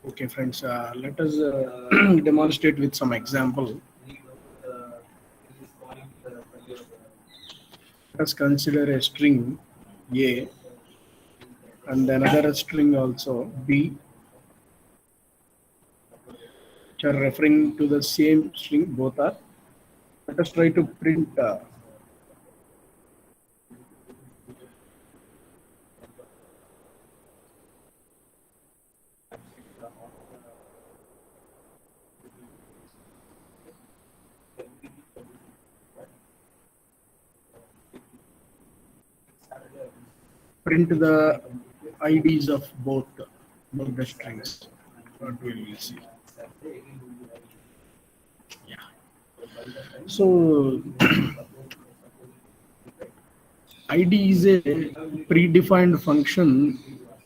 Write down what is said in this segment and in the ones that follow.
Okay, friends, let us demonstrate with some example. Let us consider a string A and another string also B, which are referring to the same string, both are. Let us try to print the IDs of both the strings. What will we see? Yeah. So ID is a predefined function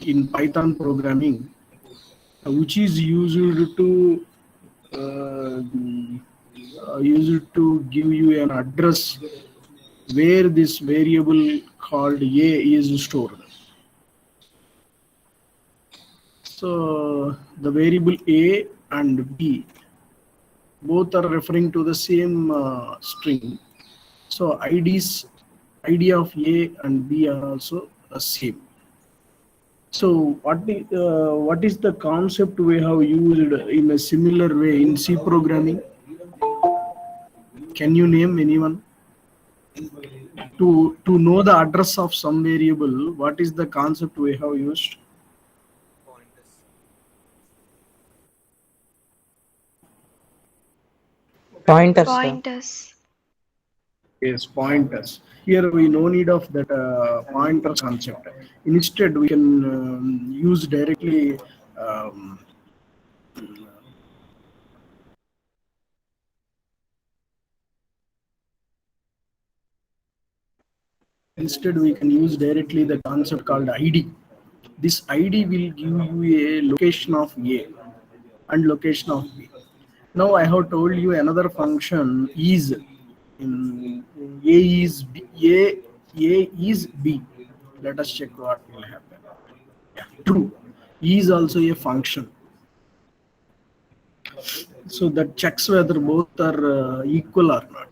in Python programming, which is used to give you an address where this variable called A is stored. So the variable A and B both are referring to the same string. So ID of A and B are also the same. So what is the concept we have used in a similar way in C programming? Can you name anyone? To know the address of some variable, what is the concept we have used? Pointers, sir. Pointers. Yes, pointers. Here we no need of that pointer concept. Instead, we can use directly. Instead, we can use directly the concept called ID. This ID will give you a location of A and location of B. Now I have told you another function is in A is B, A is B. Let us check what will happen. Yeah, true. E is also a function. So that checks whether both are equal or not.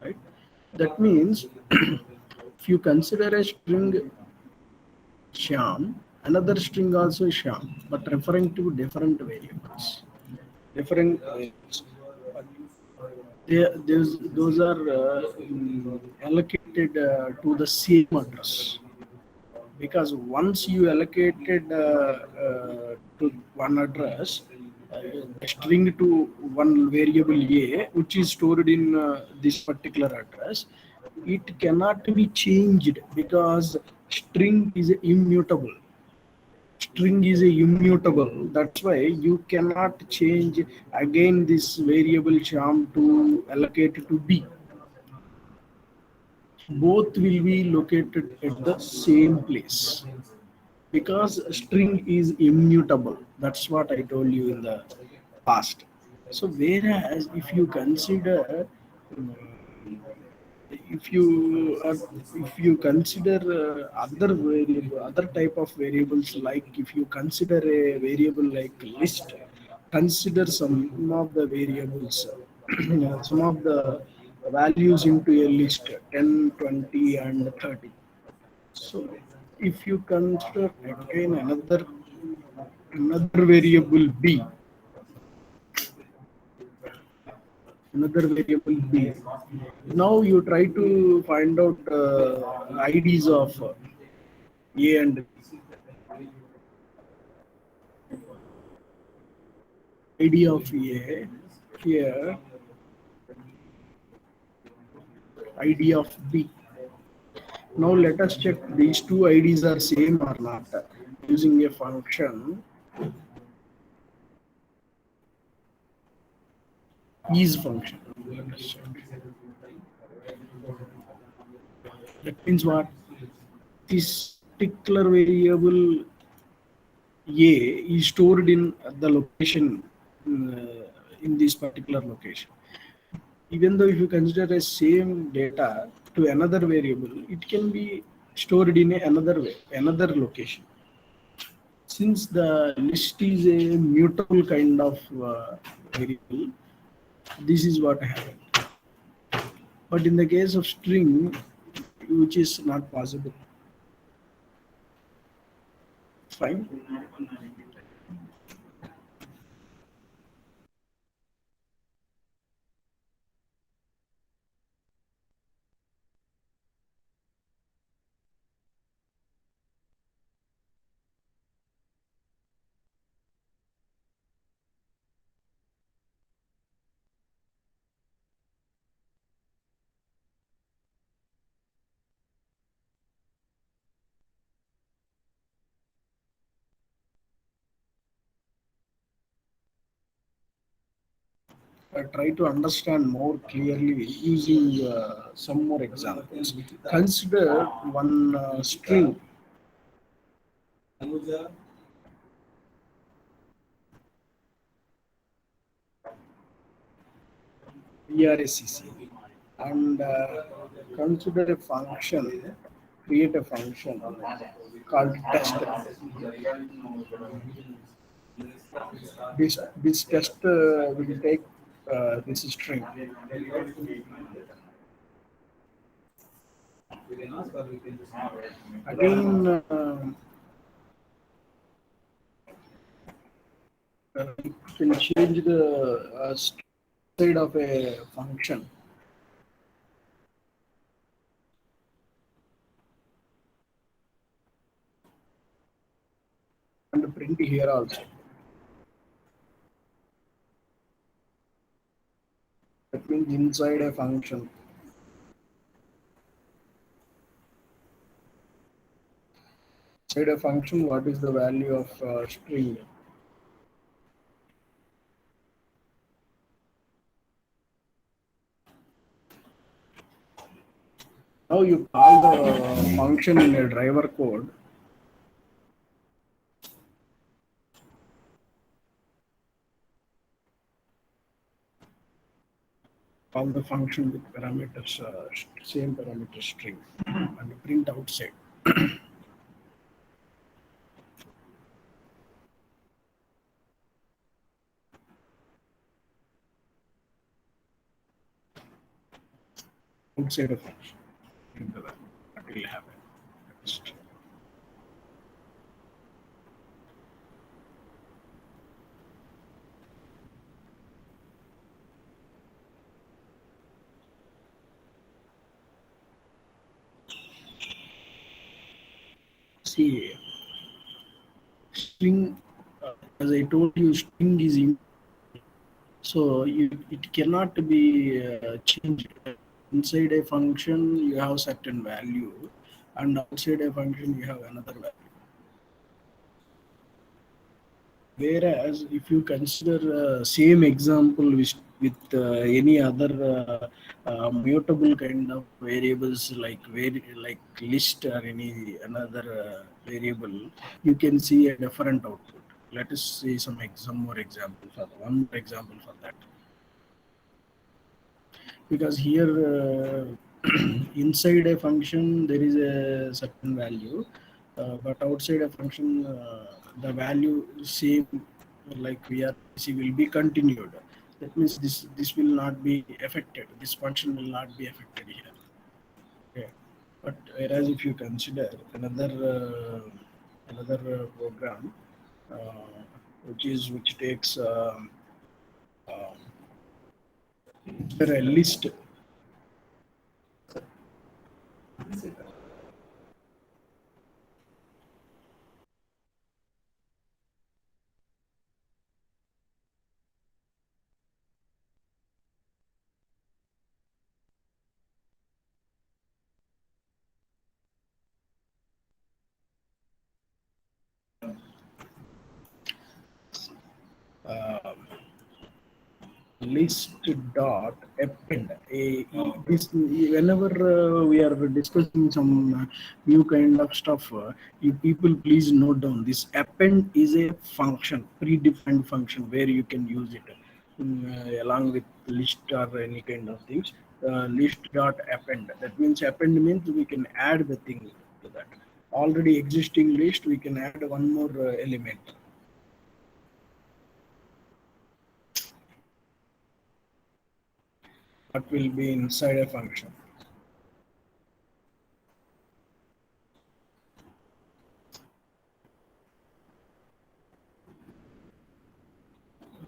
Right? That means if you consider a string Shyam, another string also Shyam, but referring to different variables. Different variables. Those are allocated to the same address, because once you allocated to one address, a string to one variable A, which is stored in this particular address, it cannot be changed because string is immutable. String is immutable. That's why you cannot change again this variable charm to allocate to B. Both will be located at the same place because string is immutable. That's what I told you in the past. So whereas if you consider if you consider other variable, other type of variables, like if you consider a variable like list, consider some of the variables, some of the values into a list 10, 20, and 30. So if you consider again another variable B, another variable B. Now you try to find out IDs of A and B. ID of A here, ID of B. Now let us check these two IDs are same or not using a function is function. Let us check. That means what? This particular variable A is stored in the location in this particular location. Even though if you consider a same data to another variable, it can be stored in another way, another location. since the list is a mutable kind of variable, this is what happened. But in the case of string, which is not possible. Fine. Try to understand more clearly using some more examples. Consider one string. ERACC, and consider a function, create a function called test. This test will take this string. Again, you can change the side of a function and print here also. That means inside a function. Inside a function, what is the value of string? Now you call the function in a driver code. Call the function with parameters, same parameter string, and print outside. Outside a function. Print the value. What will happen? See, string, as I told you, string is so it cannot be changed. Inside a function, you have certain value, and outside a function, you have another value. Whereas if you consider same example with any other mutable kind of variables like list or any another variable, you can see a different output. Let us see some more example for one more example for that. Because here inside a function there is a certain value, but outside a function the value same like VRC will be continued. That means this will not be affected. This function will not be affected here. Okay. But whereas if you consider another program which takes uh, a list. Uh, List dot append. This whenever we are discussing some new kind of stuff, you people please note down this append is a function, predefined function where you can use it along with list or any kind of things. List dot append. That means append means we can add the thing to that. already existing list, we can add one more element. What will be inside a function?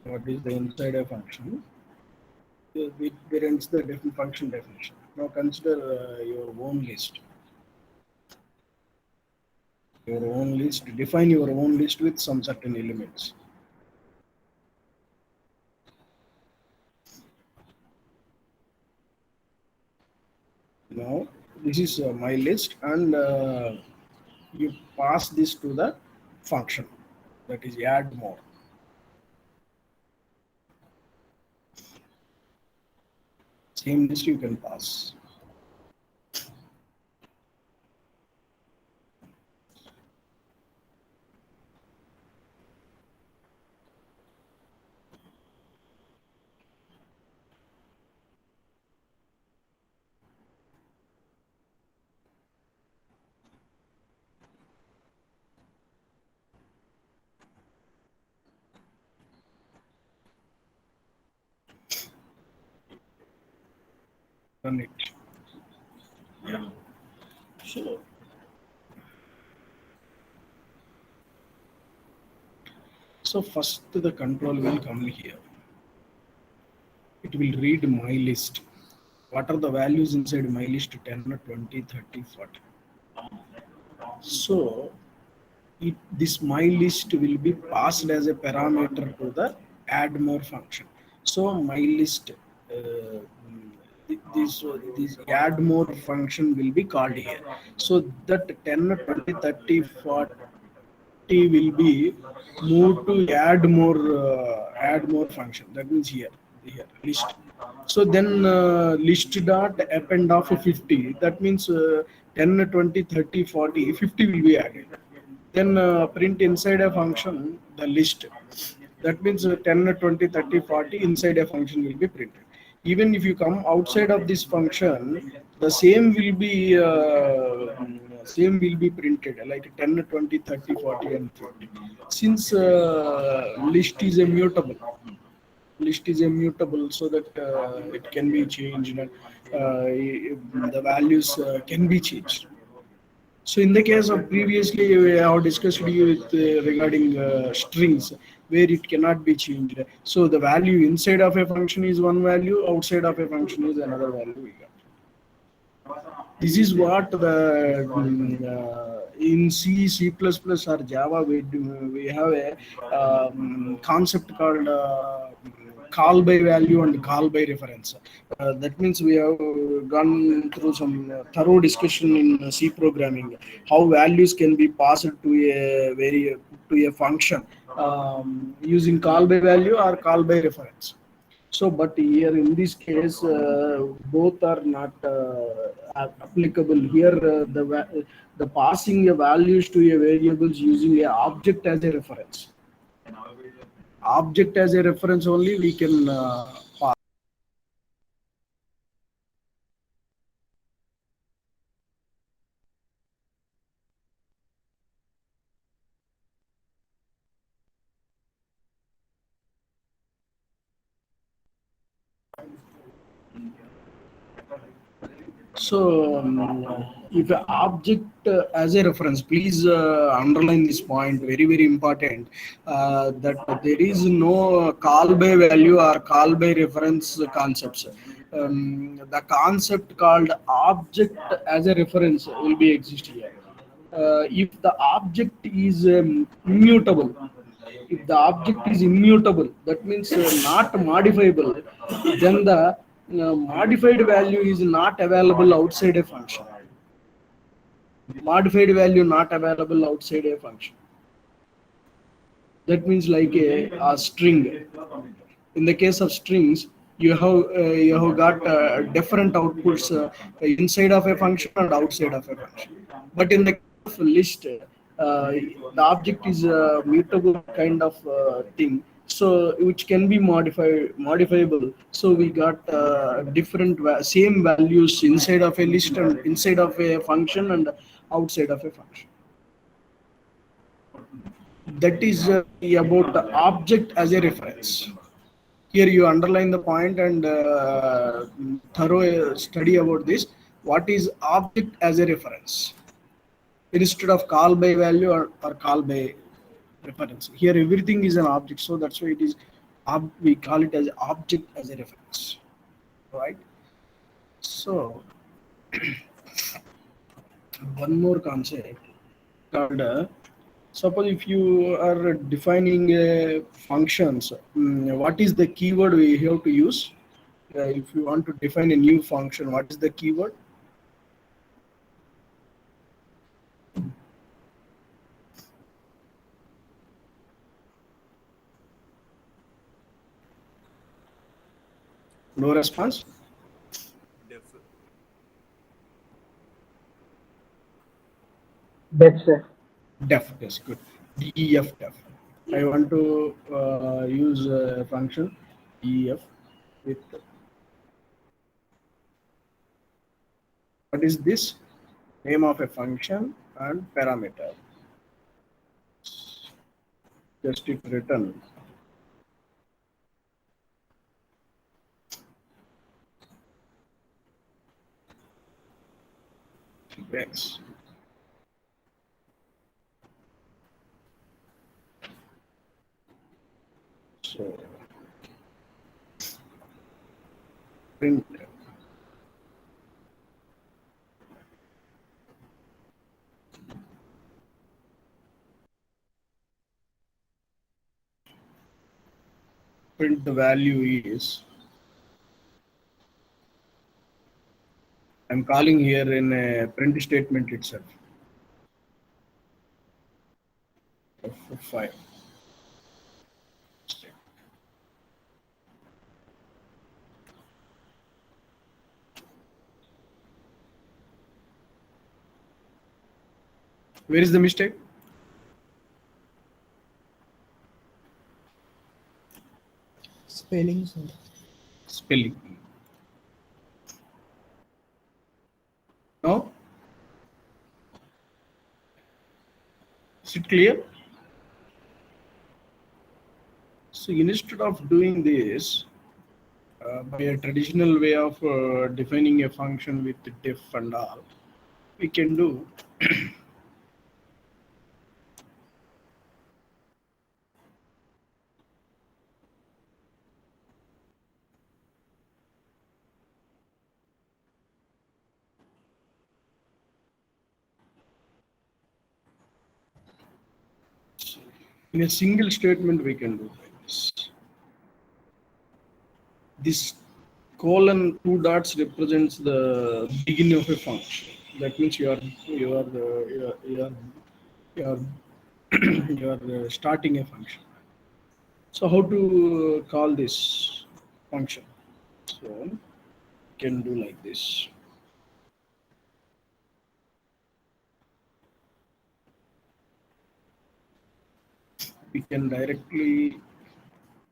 What is the inside a function? It parents the different function definition. Now consider your own list. Your own list. Define your own list with some certain elements. Now this is my list, and you pass this to the function, that is add more. Same list you can pass. Run it. Yeah. So first the control will come here. It will read my list. What are the values inside my list? 10, 20, 30, 40. So this my list will be passed as a parameter to the add more function. So my list, this add more function will be called here. So that 10, 20, 30, 40 will be moved to add more function. That means here list. So then list dot append of 50. That means 10, 20, 30, 40, 50 will be added. Then print inside a function the list. That means 10, 20, 30, 40 inside a function will be printed. Even if you come outside of this function, the same will be printed, like 10, 20, 30, 40, and 50. Since list is immutable, so that it can be changed. The values can be changed. So in the case of previously, we have discussed with regarding strings, where it cannot be changed. So the value inside of a function is one value, outside of a function is another value we got. This is what the in C, C++, or Java we have a concept called call by value and call by reference. That means we have gone through some thorough discussion in C programming, how values can be passed to a function using call by value or call by reference. So, but here in this case, both are not applicable. Here, the passing a values to a variables using a object as a reference. Object as a reference only we can pass. So, if an object as a reference, please underline this point, very, very important, that there is no call by value or call by reference concepts. The concept called object as a reference will be exist here. If the object is immutable, that means not modifiable, then the modified value is not available outside a function. Modified value not available outside a function. That means like a string. In the case of strings, you have got different outputs inside of a function and outside of a function. But in the case of list, the object is a mutable kind of thing, so which can be modifiable. So we got different same values inside of a list and inside of a function and outside of a function. that is about the object as a reference. Here you underline the point and thorough study about this. What is object as a reference instead of call by value or call by reference? Here everything is an object, so that's why it is we call it as object as a reference, right? So one more concept called suppose if you are defining functions, what is the keyword we have to use? If you want to define a new function, what is the keyword? No response? Def. That's it. Def, yes, good. DEF, def. I want to use a function DEF with, what is this? Name of a function and parameter. Just it written. Yes. So print the value is, I'm calling here in a print statement itself. F5. Where is the mistake? Spelling, sir. Spelling. No? Is it clear? So instead of doing this by a traditional way of defining a function with def and all, we can do in a single statement. We can do like this. This colon two dots represents the beginning of a function. That means you are you are starting a function. So how to call this function? So we can do like this. We can directly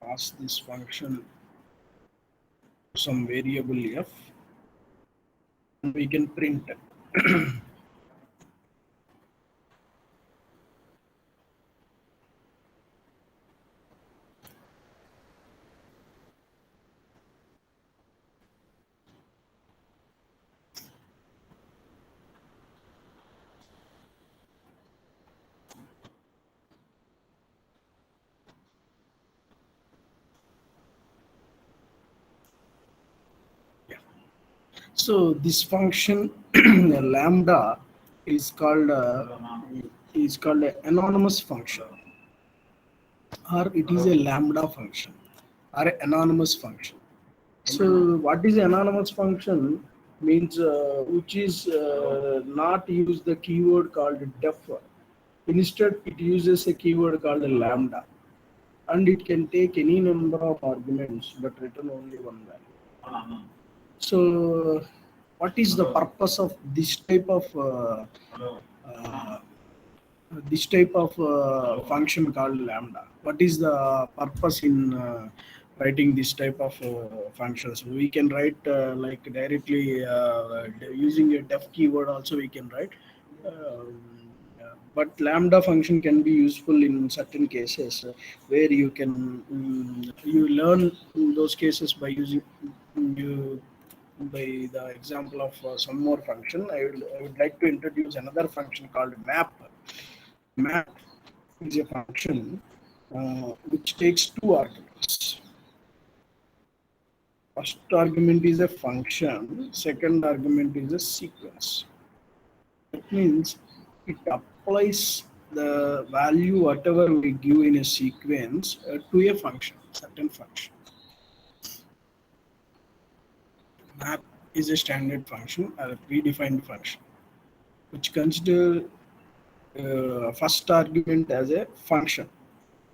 pass this function to some variable f, and we can print it. So this function lambda is called an anonymous function, or it is a lambda function, or an anonymous function. So what is anonymous function? Means which is not use the keyword called def. Instead, it uses a keyword called lambda, and it can take any number of arguments, but return only one value. So, what is the purpose of this type of function called lambda? What is the purpose in writing this type of functions? We can write like directly using a def keyword. Also, we can write But lambda function can be useful in certain cases where you can you learn in those cases by using you by the example of some more function. I would like to introduce another function called map. Map is a function which takes two arguments. First argument is a function, second argument is a sequence. That means it applies the value whatever we give in a sequence to a function, certain function. Map is a standard function, a predefined function, which consider first argument as a function.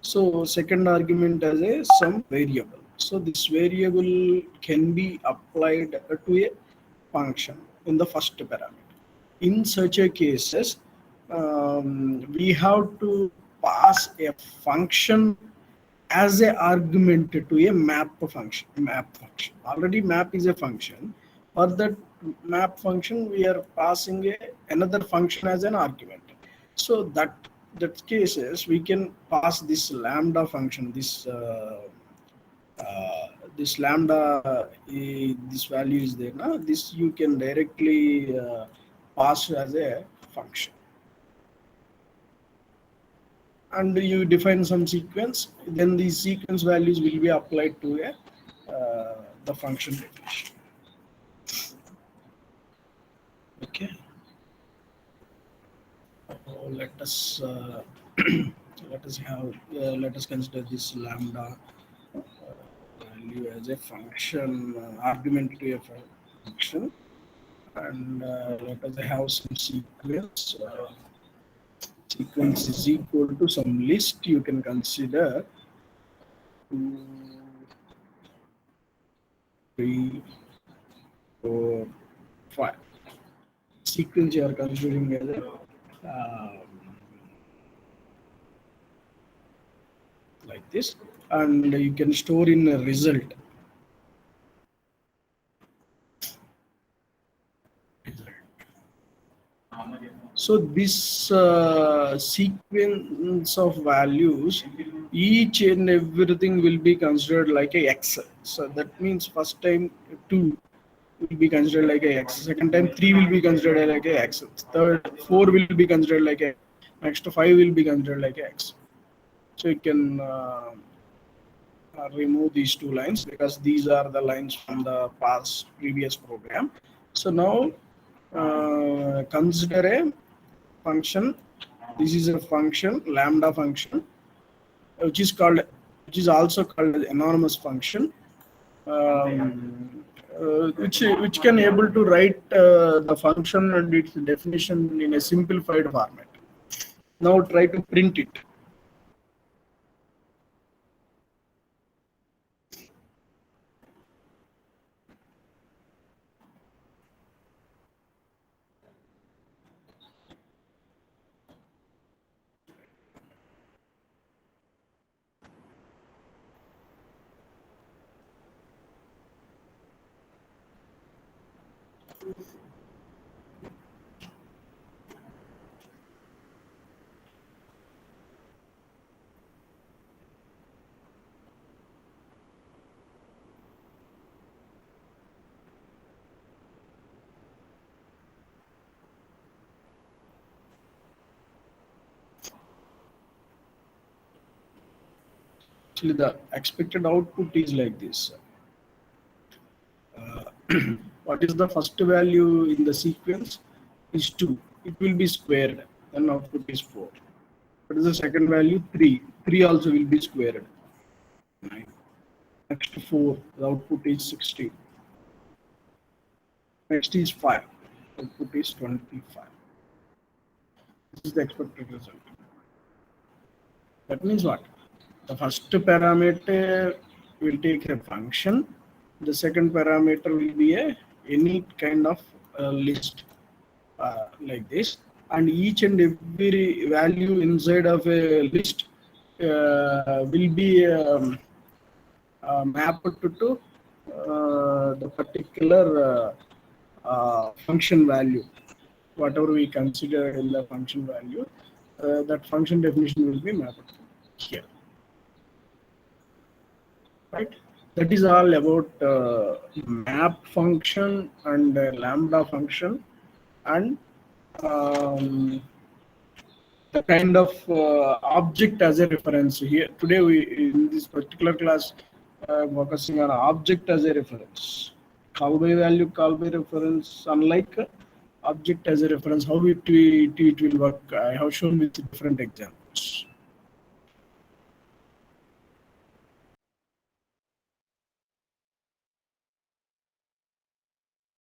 So second argument as a some variable. So this variable can be applied to a function in the first parameter. In such a cases, we have to pass a function as a argument to a map function. Already map is a function. For that map function, we are passing another function as an argument. So that cases we can pass this lambda function, this lambda, this value is there now. This you can directly pass as a function, and you define some sequence. Then these sequence values will be applied to the function definition. Okay. Let us let us consider this lambda value as a function, argument to a function, and let us have some sequence. Sequence is equal to some list you can consider 2, 3, 4, 5. Sequence you are considering as a like this, and you can store in a result. So this sequence of values, each and everything will be considered like a x. So that means first time 2 will be considered like a x, second time 3 will be considered like a x, third 4 will be considered like a, next 5 will be considered like a x. So you can remove these two lines because these are the lines from the previous program. So now consider a function. This is a function, lambda function, which is also called anonymous function, which can able to write the function and its definition in a simplified format. Now try to print it. Actually, the expected output is like this. What is the first value in the sequence? Is 2. It will be squared. Then output is 4. What is the second value? 3. 3 also will be squared. 9. Next 4. The output is 16. Next is 5. Output is 25. This is the expected result. That means what? The first parameter will take a function. The second parameter will be any kind of list like this, and each and every value inside of a list will be mapped to the particular function value. whatever we consider in the function value, that function definition will be mapped here. Right? That is all about map function and lambda function, and the kind of object as a reference. Here today, we in this particular class focusing on object as a reference. Call by value, call by reference, unlike object as a reference, how it will work. I have shown with different examples.